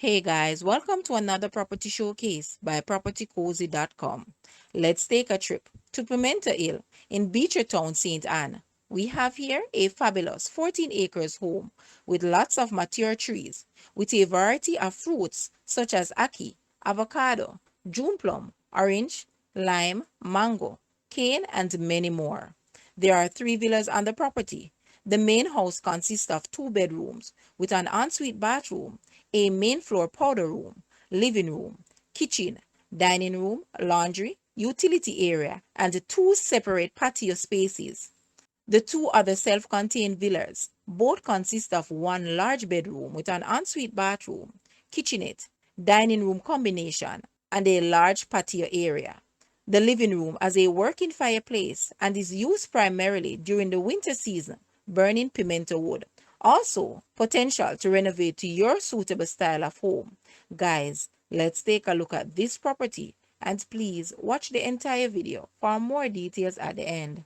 Hey guys, welcome to another property showcase by propertycozy.com. Let's take a trip to Pimento Hill in Beecher Town, St. Anne. We have here a fabulous 14 acres home with lots of mature trees with a variety of fruits such as ackee, avocado, June plum, orange, lime, mango, cane, and many more. There are 3 villas on the property. The main house consists of 2 bedrooms with an ensuite bathroom, a main floor powder room, living room, kitchen, dining room, laundry, utility area, and 2 separate patio spaces. The 2 other self-contained villas both consist of 1 large bedroom with an ensuite bathroom, kitchenette, dining room combination, and a large patio area. The living room has a working fireplace and is used primarily during the winter season, burning pimento wood. Also, potential to renovate to your suitable style of home. Guys, let's take a look at this property and please watch the entire video for more details at the end.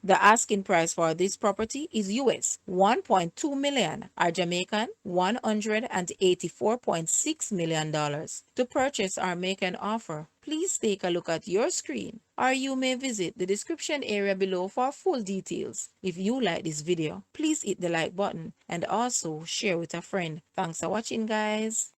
The asking price for this property is US 1.2 million or Jamaican $184.6 million. To purchase or make an offer, please take a look at your screen or you may visit the description area below for full details. If you like this video, please hit the like button and also share with a friend. Thanks for watching, guys.